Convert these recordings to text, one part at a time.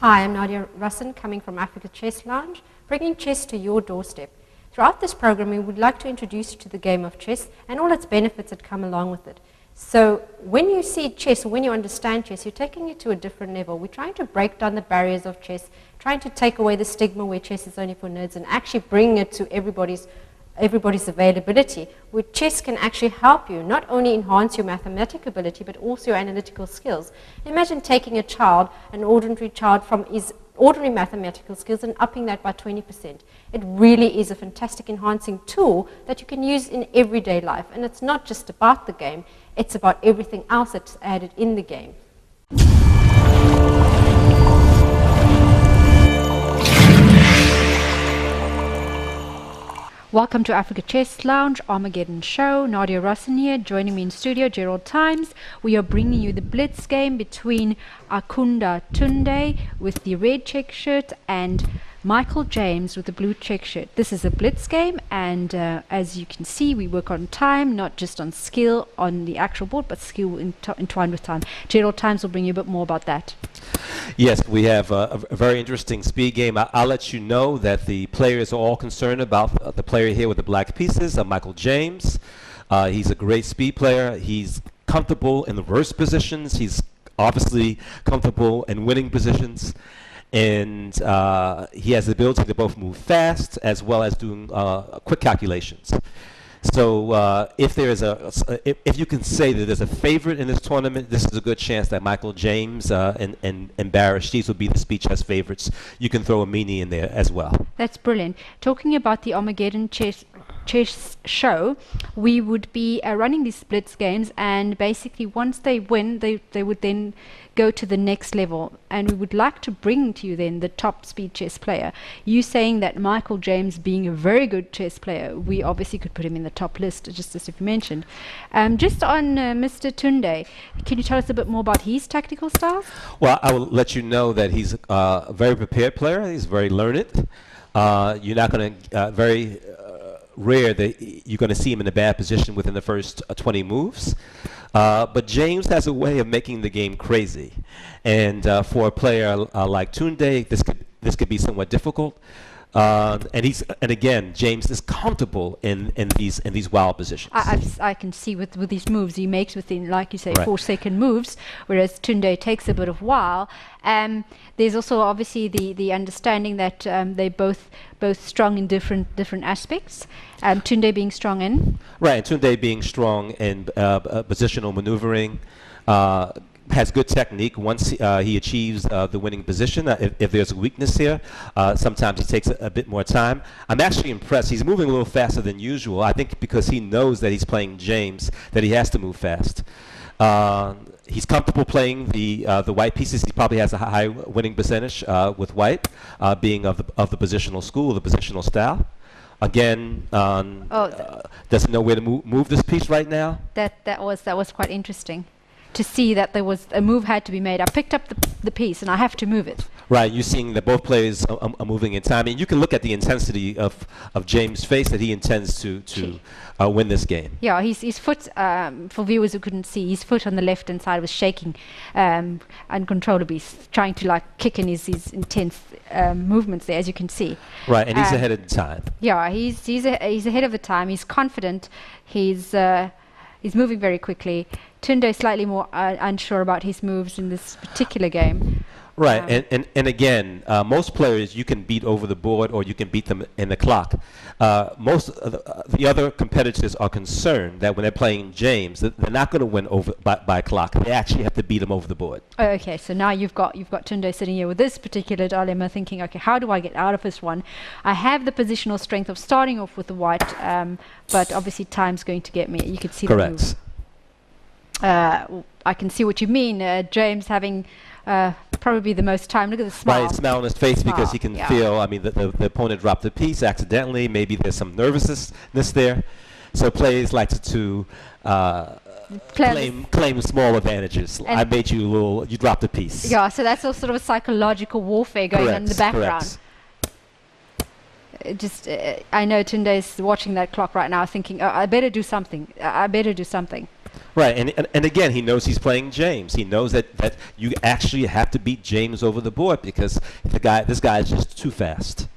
Hi, I'm Nadia Russin, coming from Africa Chess Lounge, bringing chess to your doorstep. Throughout this program, we would like to introduce you to the game of chess and all its benefits that come along with it. So when you see chess, or when you understand chess, you're taking it to a different level. We're trying to break down the barriers of chess, trying to take away the stigma where chess is only for nerds and actually bring it to everybody's availability, where chess can actually help you not only enhance your mathematical ability but also your analytical skills. Imagine taking a child, an ordinary child, from his ordinary mathematical skills and upping that by 20%. It really is a fantastic enhancing tool that you can use in everyday life, and it's not just about the game, it's about everything else that's added in the game. Welcome to Africa Chess Lounge, Armageddon show. Nadia Russin here, joining me in studio, Gerald Times. We are bringing you the Blitz game between Akunda Tunde with the red check shirt and Michael James with the blue check shirt. This is a Blitz game, and as you can see, we work on time, not just on skill on the actual board, but skill entwined with time. Gerald Times will bring you a bit more about that. Yes, we have a very interesting speed game. I'll let you know that the players are all concerned about the player here with the black pieces, Michael James. He's a great speed player. He's comfortable in the reverse positions. He's obviously comfortable in winning positions. And he has the ability to both move fast as well as doing quick calculations. So if you can say that there's a favorite in this tournament, this is a good chance that Michael James and Barish, these would be the speed chess favorites. You can throw a Meany in there as well. That's brilliant. Talking about the Armageddon chess show, we would be running these Blitz games, and basically once they win, they would then go to the next level, and we would like to bring to you then the top speed chess player. You saying that Michael James being a very good chess player, we obviously could put him in the top list, just as you've mentioned. Just on Mr. Tunde, can you tell us a bit more about his tactical styles? Well, I will let you know that he's a very prepared player. He's very learned. You're not going to very rare that you're going to see him in a bad position within the first 20 moves. But James has a way of making the game crazy, and for a player like Tunde, this could be somewhat difficult. And again, James is comfortable in these wild positions. I can see with these moves he makes within, like you say, right, 4-second moves, whereas Tunde takes a bit of while. There's also obviously the understanding that they're both strong in different aspects. Tunde being strong in right, and Tunde being strong in positional maneuvering. Has good technique once he achieves the winning position. If there's a weakness here, sometimes it takes a bit more time. I'm actually impressed. He's moving a little faster than usual. I think because he knows that he's playing James, that he has to move fast. He's comfortable playing the white pieces. He probably has a high winning percentage with white, being of the positional school, the positional style. Again, doesn't know where to move this piece right now. That was quite interesting to see that there was a move had to be made. I picked up the piece and I have to move it. Right, you're seeing that both players are moving in time. And you can look at the intensity of James' face that he intends to win this game. Yeah, his foot, for viewers who couldn't see, his foot on the left-hand side was shaking uncontrollably. He's trying to like kick in his intense movements there, as you can see. Right, and he's ahead of the time. Yeah, he's ahead of the time. He's confident. He's moving very quickly. Tunde is slightly more unsure about his moves in this particular game. Right, and again, most players you can beat over the board or you can beat them in the clock. Most of the other competitors are concerned that when they're playing James, they're not going to win over by clock. They actually have to beat him over the board. Oh, okay, so now you've got Tunde sitting here with this particular dilemma, thinking, okay, how do I get out of this one? I have the positional strength of starting off with the white, but obviously time's going to get me. You can see the move. I can see what you mean. James having probably the most time. Look at the smile. Right, smile on his face because he can feel, I mean, the opponent dropped a piece accidentally. Maybe there's some nervousness there. So players like to claim small advantages. I made you you dropped a piece. Yeah, so that's all sort of a psychological warfare going on in the background. I know Tunde is watching that clock right now thinking, oh, I better do something. Right, and again, he knows he's playing James. He knows that you actually have to beat James over the board because this guy is just too fast.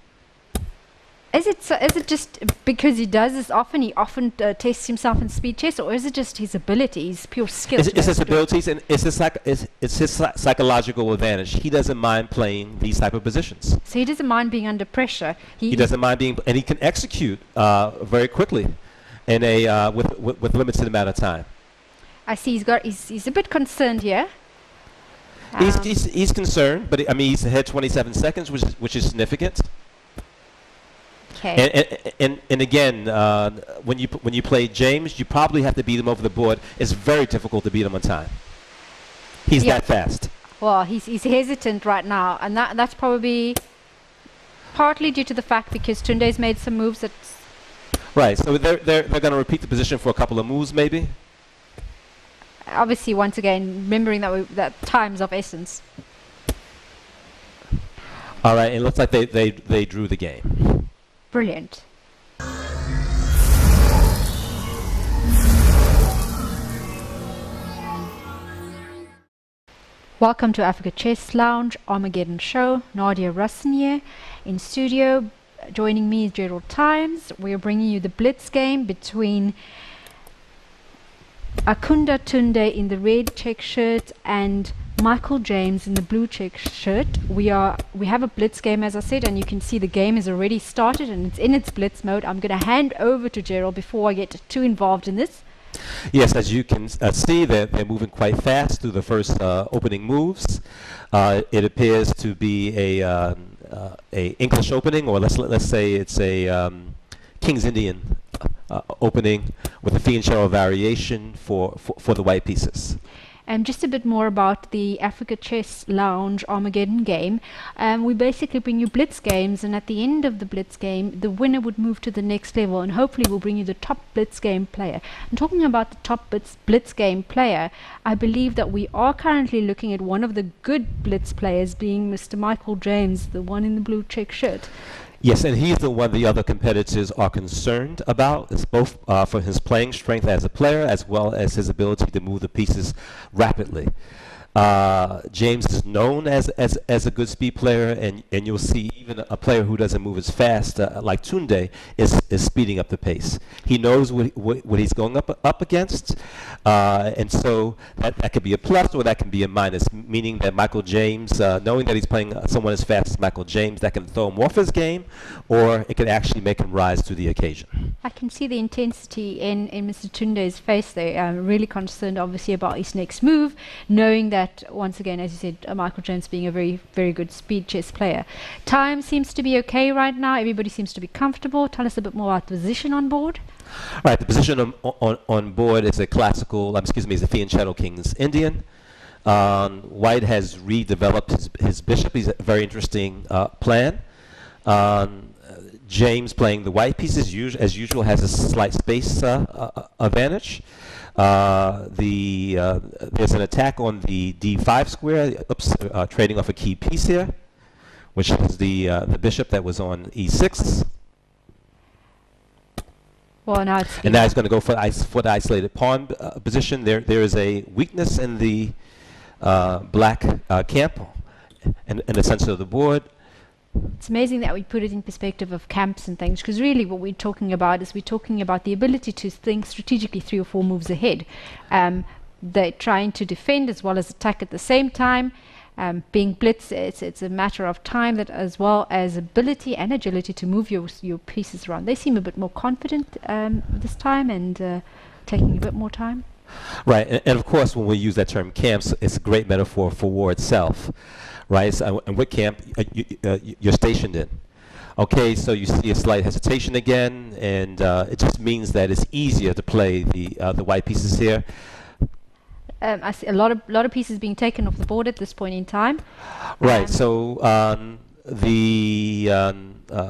Is it just because he does this often? He often tests himself in speed chess, or is it just his abilities, pure skill? It's his abilities, and it's his psychological advantage. He doesn't mind playing these type of positions. So he doesn't mind being under pressure. He doesn't mind being, and he can execute very quickly, in a with limited amount of time. I see he's a bit concerned here. He's concerned, but I mean he's ahead 27 seconds, which is significant. Okay. And again, when you play James, you probably have to beat him over the board. It's very difficult to beat him on time. He's that fast. Well, he's hesitant right now, and that's probably partly due to the fact because Tunde's made some moves that. Right. So they're going to repeat the position for a couple of moves, maybe. Obviously, once again, remembering that time's of essence. All right. It looks like they drew the game. Brilliant. Welcome to Africa Chess Lounge, Armageddon show. Nadia Russin here in studio. Joining me is Gerald Times. We are bringing you the Blitz game between Akunda Tunde in the red check shirt and Michael James in the blue check shirt. We have a blitz game, as I said, and you can see the game has already started and it's in its blitz mode. I'm going to hand over to Gerald before I get too involved in this. Yes, as you can see, they're moving quite fast through the first opening moves. It appears to be a English opening, or let's say it's a King's Indian opening with a fianchetto variation for the white pieces. And just a bit more about the Africa Chess Lounge Armageddon game. We basically bring you blitz games, and at the end of the blitz game, the winner would move to the next level, and hopefully we'll bring you the top blitz game player. And talking about the top blitz game player, I believe that we are currently looking at one of the good blitz players being Mr. Michael James, the one in the blue check shirt. Yes, and he's the one the other competitors are concerned about. It's both for his playing strength as a player as well as his ability to move the pieces rapidly. James is known as a good speed player, and you'll see even a player who doesn't move as fast like Tunde is speeding up the pace. He knows what he's going up against, and so that could be a plus or that can be a minus, meaning that Michael James, knowing that he's playing someone as fast as Michael James, that can throw him off his game, or it could actually make him rise to the occasion. I can see the intensity in Mr. Tunde's face there. Really concerned, obviously, about his next move, knowing that, once again, as you said, Michael James being a very, very good speed chess player. Time seems to be okay right now. Everybody seems to be comfortable. Tell us a bit more about the position on board. Right, the position on board is a classical, is a fianchetto King's Indian. White has redeveloped his bishop. He's a very interesting plan. James playing the white pieces, as usual, has a slight space advantage. There's an attack on the d5 square, trading off a key piece here, which is the bishop that was on e6. Well, now and now he's going to go for the isolated pawn position. There is a weakness in the black camp in the center of the board. It's amazing that we put it in perspective of camps and things, because really what we're talking about is we're talking about the ability to think strategically 3 or 4 moves ahead. They're trying to defend as well as attack at the same time. Being blitz, it's a matter of time, that as well as ability and agility to move your pieces around. They seem a bit more confident this time and taking a bit more time. Right, and of course when we use that term camps, it's a great metaphor for war itself. Right, so, and what camp you're stationed in. Okay, so you see a slight hesitation again, and it just means that it's easier to play the white pieces here. I see a lot of pieces being taken off the board at this point in time. Right, so the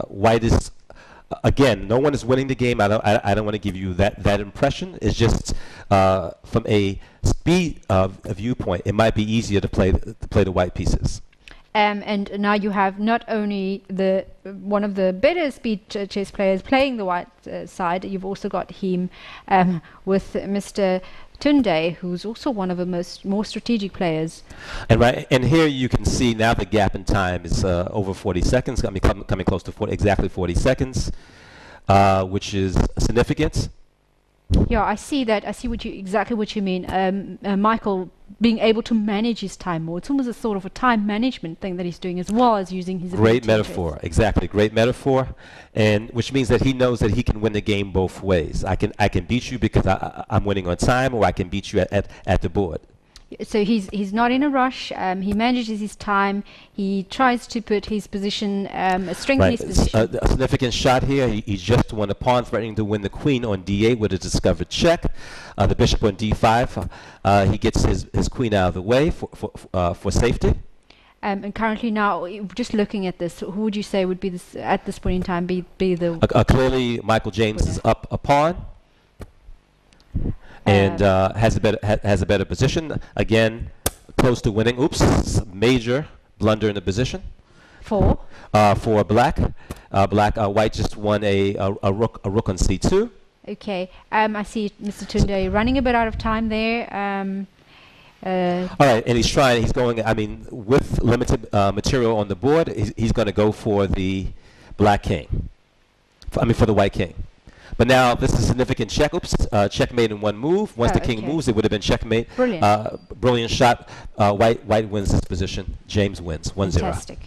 white is, again, no one is winning the game. I don't want to give you that impression. It's just from a speed viewpoint, it might be easier to play the white pieces. And now you have not only one of the better speed chess players playing the white side, you've also got him with Mr. Tunde, who's also one of the more strategic players. And here you can see now the gap in time is over 40 seconds. I mean, coming close to exactly 40 seconds, which is significant. Yeah, I see that. I see exactly what you mean. Michael being able to manage his time more. It's almost a sort of a time management thing that he's doing as well as using his Great metaphor, exactly. Great metaphor, and which means that he knows that he can win the game both ways. I can beat you because I'm winning on time, or I can beat you at the board. So he's not in a rush. He manages his time. He tries to put his position, strengthen his position. A significant shot here. He just won a pawn, threatening to win the queen on d8 with a discovered check. The bishop on d5. He gets his queen out of the way for safety. And currently now, just looking at this, who would you say would be this at this point in time be the clearly Michael James is up a pawn. And has a better position. Again, close to winning. Oops, major blunder in the position. For black. White just won a rook on c2. Okay. I see Mr. Tunde running a bit out of time there. All right, and he's going. I mean, with limited material on the board, he's going to go for the black king. For the white king. But now this is a significant check. Oops, checkmate in one move. Once the king moves, it would have been checkmate. Brilliant. Brilliant shot. White wins this position. James wins 1-0. Fantastic.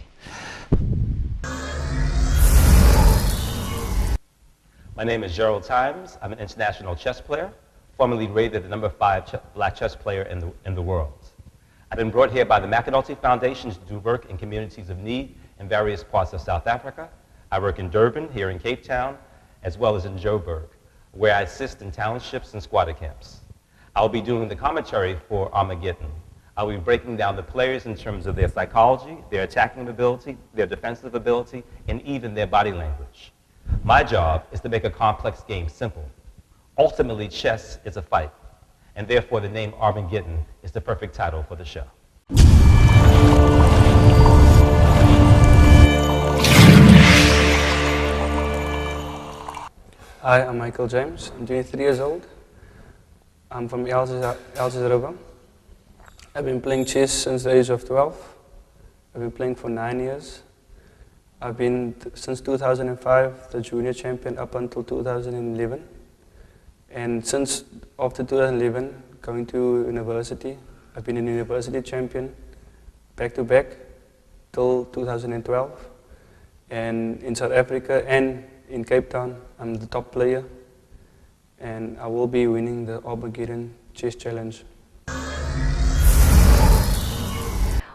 My name is Gerald Times. I'm an international chess player, formerly rated the number 5 black chess player in the world. I've been brought here by the McAnulty Foundation to do work in communities of need in various parts of South Africa. I work in Durban, here in Cape Town, as well as in Joburg, where I assist in townships and squatter camps. I'll be doing the commentary for Armageddon. I'll be breaking down the players in terms of their psychology, their attacking ability, their defensive ability, and even their body language. My job is to make a complex game simple. Ultimately, chess is a fight, and therefore the name Armageddon is the perfect title for the show. Hi, I'm Michael James. I'm 23 years old. I'm from Algeria. I've been playing chess since the age of 12. I've been playing for 9 years. I've been, since 2005, the junior champion up until 2011. And since after 2011, going to university, I've been a university champion back to back till 2012. And in South Africa and in Cape Town, I'm the top player, and I will be winning the Armageddon Chess Challenge.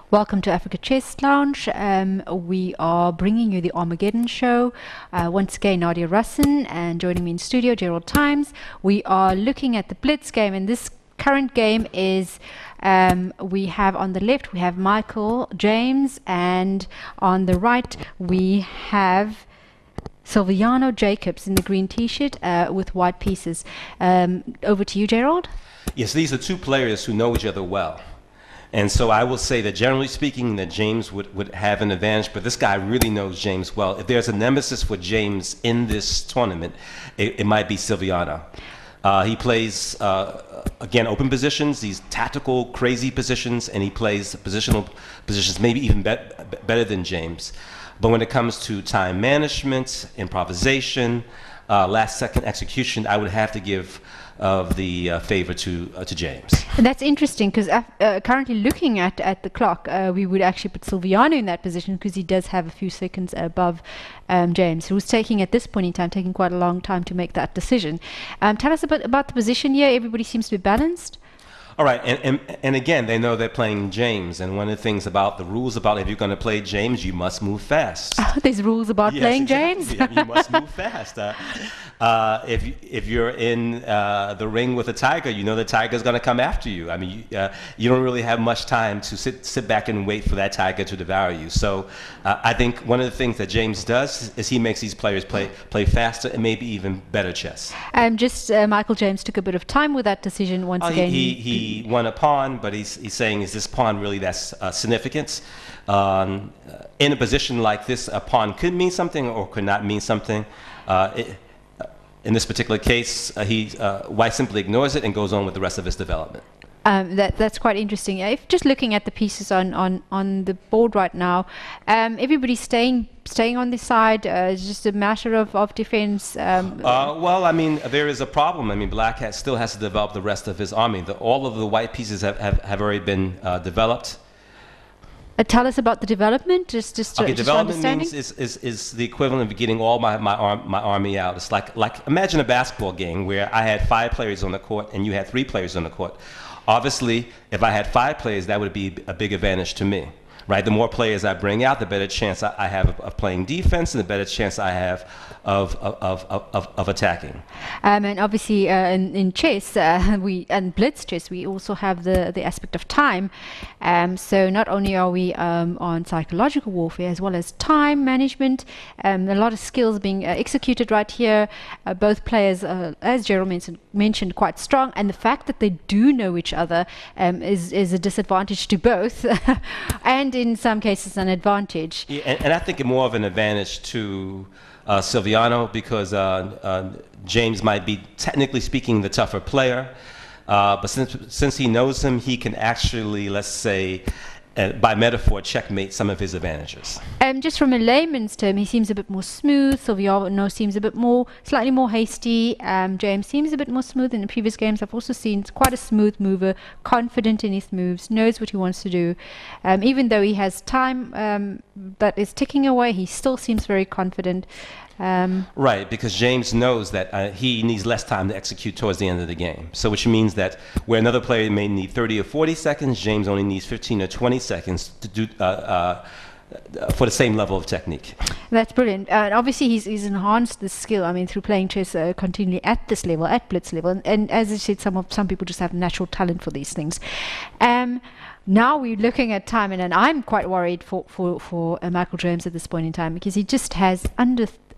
Welcome to Africa Chess Lounge. We are bringing you the Armageddon show. Once again, Nadia Russin, and joining me in studio, Gerald Times. We are looking at the Blitz game, and this current game is, we have on the left, we have Michael James, and on the right, we have Silviano Jacobs in the green t-shirt with white pieces. Over to you, Gerald. Yes, these are two players who know each other well. And so I will say that generally speaking that James would have an advantage, but this guy really knows James well. If there's a nemesis for James in this tournament, it might be Silviano. He plays, again, open positions, these tactical, crazy positions, and he plays positional positions maybe even better than James. But when it comes to time management, improvisation, last-second execution, I would have to give the favor to James. And that's interesting because currently looking at the clock, we would actually put Silviano in that position because he does have a few seconds above James, who's at this point in time, taking quite a long time to make that decision. Tell us a bit about the position here. Everybody seems to be balanced. All right, and again, they know they're playing James, and one of the things about the rules about if you're going to play James, you must move fast. There's rules about playing James? Yeah, you must move fast. If you're in the ring with a tiger, you know the tiger's going to come after you. I mean, you don't really have much time to sit back and wait for that tiger to devour you. So I think one of the things that James does is he makes these players play faster and maybe even better chess. Michael James took a bit of time with that decision once again. He won a pawn, but he's saying, is this pawn really that's significant? In a position like this, a pawn could mean something or could not mean something. In this particular case, White simply ignores it and goes on with the rest of his development. That's quite interesting. If just looking at the pieces on the board right now, everybody's staying on this side. It's just a matter of defense. Well, I mean, there is a problem. I mean, Black still has to develop the rest of his army. All of the White pieces have already been developed. Tell us about the development, just okay, development understanding. means is the equivalent of getting all my army out. It's like imagine a basketball game where I had 5 players on the court and you had 3 players on the court. Obviously, if I had 5 players, that would be a big advantage to me, right? The more players I bring out, the better chance I have of playing defense, and the better chance I have of attacking. And obviously, in chess, and Blitz chess, we also have the aspect of time. So not only are we on psychological warfare as well as time management, a lot of skills being executed right here. Both players, as Gerald mentioned, quite strong, and the fact that they do know each other is a disadvantage to both, and in some cases an advantage. Yeah, and I think it's more of an advantage to Silviano because James might be, technically speaking, the tougher player, but since he knows him, he can actually, let's say, by metaphor, checkmate some of his advantages. Just from a layman's term, he seems a bit more smooth. Silviano seems a bit slightly more hasty. James seems a bit more smooth. In the previous games, I've also seen quite a smooth mover, confident in his moves, knows what he wants to do. Even though he has time that is ticking away, he still seems very confident. Right, because James knows that he needs less time to execute towards the end of the game. So which means that where another player may need 30 or 40 seconds, James only needs 15 or 20 seconds to do for the same level of technique. That's brilliant. And obviously he's enhanced the skill, I mean, through playing chess continually at this level, at Blitz level. And as I said, some people just have natural talent for these things. Now we're looking at time, and I'm quite worried for Michael James at this point in time, because he just has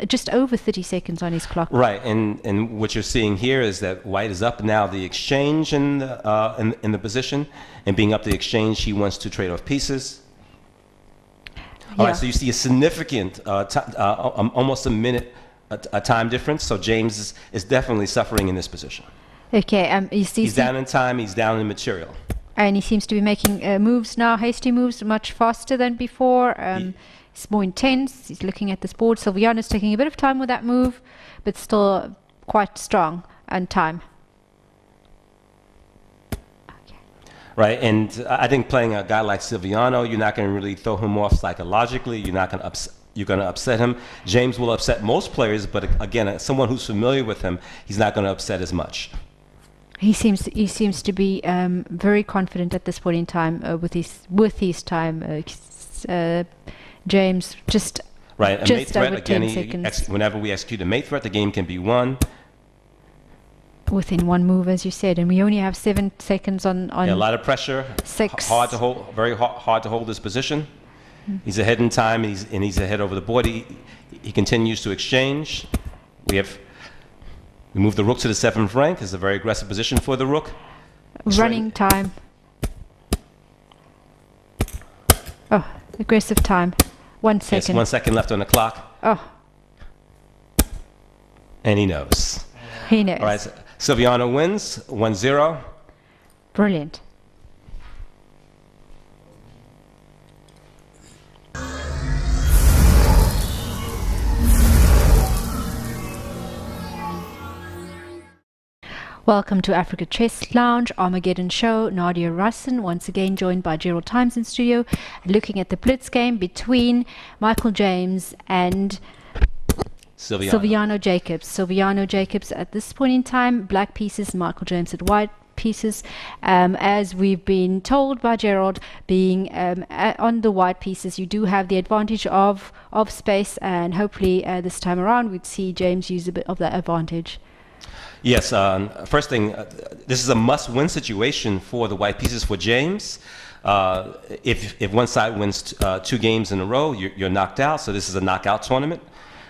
just over 30 seconds on his clock. Right, and what you're seeing here is that White is up now the exchange in the position, and being up the exchange, he wants to trade off pieces. All right, so you see a significant, almost a minute time difference. So James is definitely suffering in this position. Okay, he's down in time, he's down in material. And he seems to be making moves now, hasty moves, much faster than before. It's more intense. He's looking at this board. Silviano's taking a bit of time with that move, but still quite strong on time. Okay. Right, and I think playing a guy like Silviano, you're not going to really throw him off psychologically. You're not going to you're going to upset him. James will upset most players, but again, someone who's familiar with him, he's not going to upset as much. He seems to be very confident at this point in time with his time. James just right. A mate threat, over again, 10 seconds. Whenever we execute a mate threat, the game can be won within one move, as you said, and we only have 7 seconds on. Yeah, a lot of pressure. 6. Hard to hold. Very hard to hold this position. He's ahead in time, and he's ahead over the board. He continues to exchange. We move the rook to the 7th rank. It's a very aggressive position for the rook. Running time. Oh, aggressive time. 1 second. Yes, 1 second left on the clock. Oh. And he knows. He knows. All right, so Silviano wins 1-0. Brilliant. Welcome to Africa Chess Lounge, Armageddon show. Nadia Russin, once again joined by Gerald Times in studio, looking at the Blitz game between Michael James and Silviano Jacobs. Silviano Jacobs at this point in time, black pieces, Michael James at white pieces. As we've been told by Gerald, being on the white pieces, you do have the advantage of space, and hopefully this time around we'd see James use a bit of that advantage. Yes, first thing, this is a must-win situation for the white pieces for James. If one side wins 2 games in a row, you're knocked out, so this is a knockout tournament.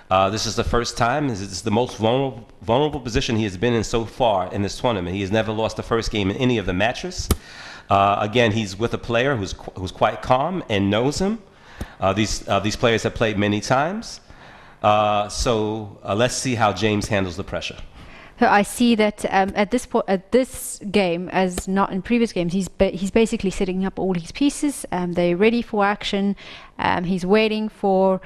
This is the first time, this is the most vulnerable position he has been in so far in this tournament. He has never lost the first game in any of the matches. Again, he's with a player who's quite calm and knows him. These players have played many times. Let's see how James handles the pressure. So I see that at this game, as not in previous games, he's basically setting up all his pieces. They're ready for action. He's waiting for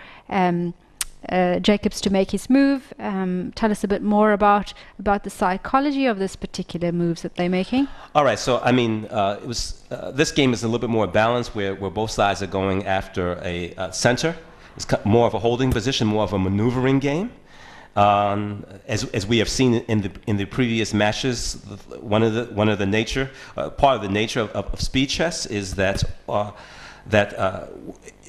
Jacobs to make his move. Tell us a bit more about the psychology of this particular moves that they're making. All right, so I mean, this game is a little bit more balanced, where both sides are going after a center. It's more of a holding position, more of a maneuvering game. As we have seen in the previous matches, part of the nature of speed chess is that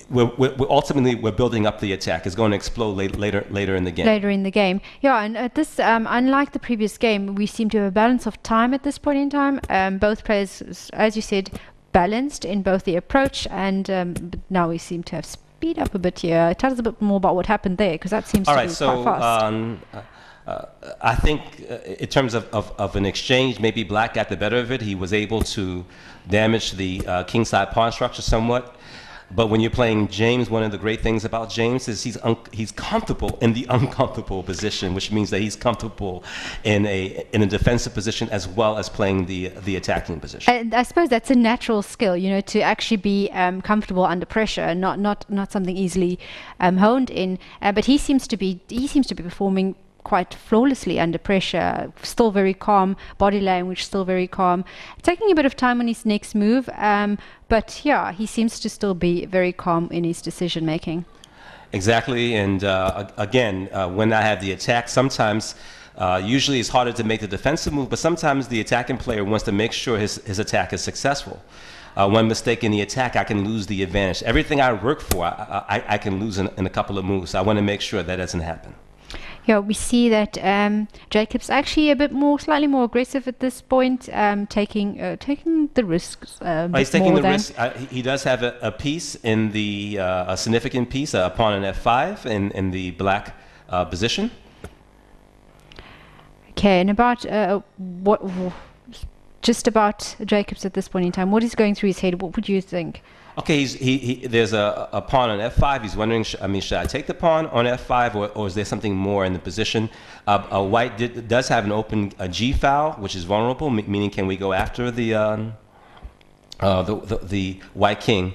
we're ultimately building up the attack. It's going to explode later in the game. Later in the game, yeah. And at this, unlike the previous game, we seem to have a balance of time at this point in time. Both players, as you said, balanced in both the approach, and but now we seem to have speed up a bit here. Tell us a bit more about what happened there, because that seems to be quite fast. I think in terms of an exchange, maybe Black got the better of it. He was able to damage the kingside pawn structure somewhat. But when you're playing James, one of the great things about James is he's comfortable in the uncomfortable position, which means that he's comfortable in a defensive position as well as playing the attacking position. And I suppose that's a natural skill, to actually be comfortable under pressure, and not something easily honed in. But he seems to be performing quite flawlessly under pressure, still very calm, body language still very calm, taking a bit of time on his next move, but yeah, he seems to still be very calm in his decision making. Exactly, and again, when I have the attack, sometimes usually it's harder to make the defensive move, but sometimes the attacking player wants to make sure his attack is successful. One mistake in the attack, I can lose the advantage. Everything I work for, I can lose in a couple of moves. So I want to make sure that doesn't happen. Yeah, we see that Jacobs actually slightly more aggressive at this point, taking the risks. He's taking the risk. He does have a piece in a significant piece, a pawn on f5 in the black position. Okay, and about just about Jacobs at this point in time, what is going through his head? What would you think? Okay, there's a pawn on f5. He's wondering, should I take the pawn on f5, or is there something more in the position? White does have an open g file, which is vulnerable, meaning can we go after the white king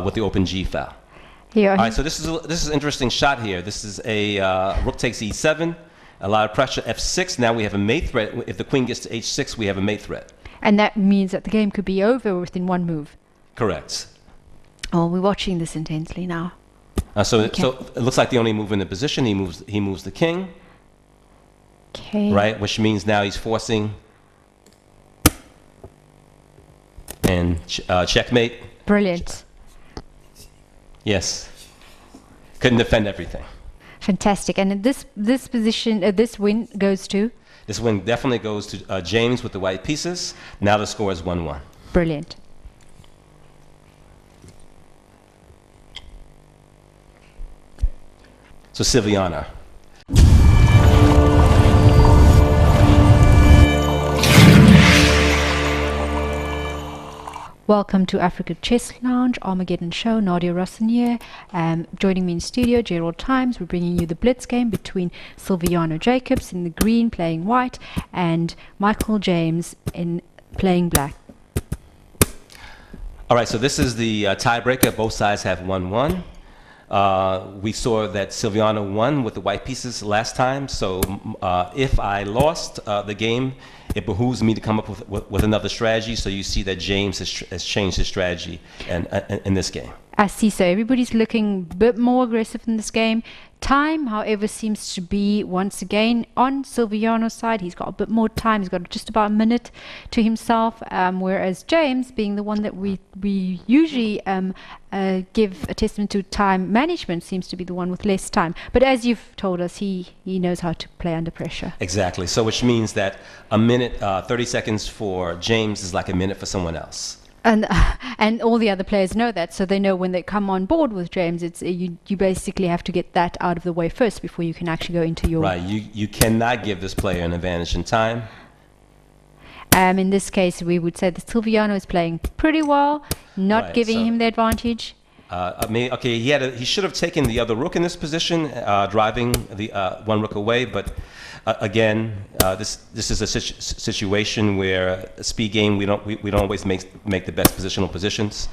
with the open g file? Yeah. All right, so this is an interesting shot here. This is a rook takes e7, a lot of pressure, f6. Now we have a mate threat. If the queen gets to h6, we have a mate threat. And that means that the game could be over within one move. Correct. Oh, we're watching this intensely now. So it looks like the only move in the position. He moves the king. Okay. Right, which means now he's forcing and checkmate. Brilliant. Yes. Couldn't defend everything. Fantastic. And this position, this win goes to? This win definitely goes to James with the white pieces. Now the score is 1-1. Brilliant. So Silviana. Welcome to Africa Chess Lounge, Armageddon show. Nadia Rossinier. Joining me in studio, Gerald Times. We're bringing you the Blitz game between Silviano Jacobs in the green playing white and Michael James in playing black. All right, so this is the tiebreaker. Both sides have 1-1. We saw that Silviano won with the white pieces last time, so if I lost the game, it behooves me to come up with another strategy. So you see that James has changed his strategy in this game. I see. So everybody's looking a bit more aggressive in this game. Time, however, seems to be once again on Silviano's side. He's got a bit more time. He's got just about a minute to himself, whereas James, being the one that we usually give a testament to time management, seems to be the one with less time. But as you've told us, he knows how to play under pressure. Exactly. So which means that a minute, 30 seconds for James is like a minute for someone else. And all the other players know that, so they know when they come on board with James, it's you basically have to get that out of the way first before you can actually go into your... Right, you cannot give this player an advantage in time. In this case, we would say that Silviano is playing pretty well, not giving him the advantage. Okay, he should have taken the other rook in this position, driving the one rook away. But again, this is a situation where a speed game we don't always make the best positional positions,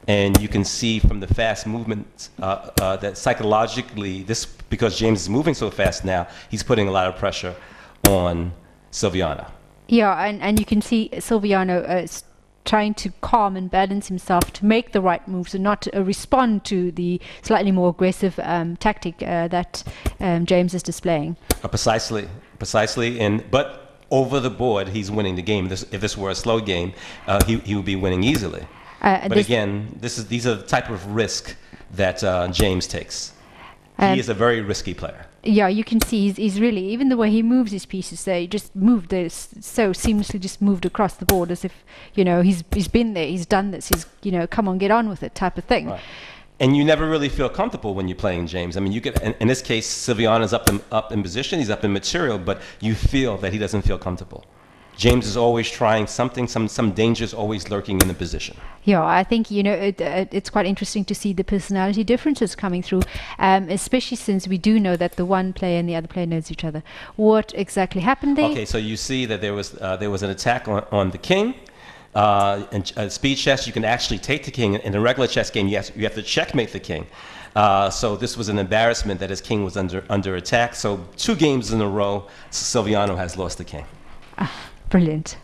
and you can see from the fast movement that psychologically, because James is moving so fast now, he's putting a lot of pressure on Silviano. Yeah, and you can see Silviano trying to calm and balance himself to make the right moves and not respond to the slightly more aggressive tactic that James is displaying. Precisely. But over the board, he's winning the game. If this were a slow game, he would be winning easily. But again, these are the type of risk that James takes. He is a very risky player. Yeah, you can see he's really, even the way he moves his pieces, they just moved this so seamlessly, just moved across the board as if, he's been there, he's done this, he's, come on, get on with it type of thing. Right. And you never really feel comfortable when you're playing James. I mean, you get, in this case, Silviano's up in position, he's up in material, but you feel that he doesn't feel comfortable. James is always trying something, some danger is always lurking in the position. Yeah, I think, it's quite interesting to see the personality differences coming through, especially since we do know that the one player and the other player knows each other. What exactly happened there? Okay, so you see that there was an attack on the king. In speed chess, you can actually take the king. In a regular chess game, you have to checkmate the king. So this was an embarrassment that his king was under attack. So 2 games in a row, Silviano has lost the king. Brilliant.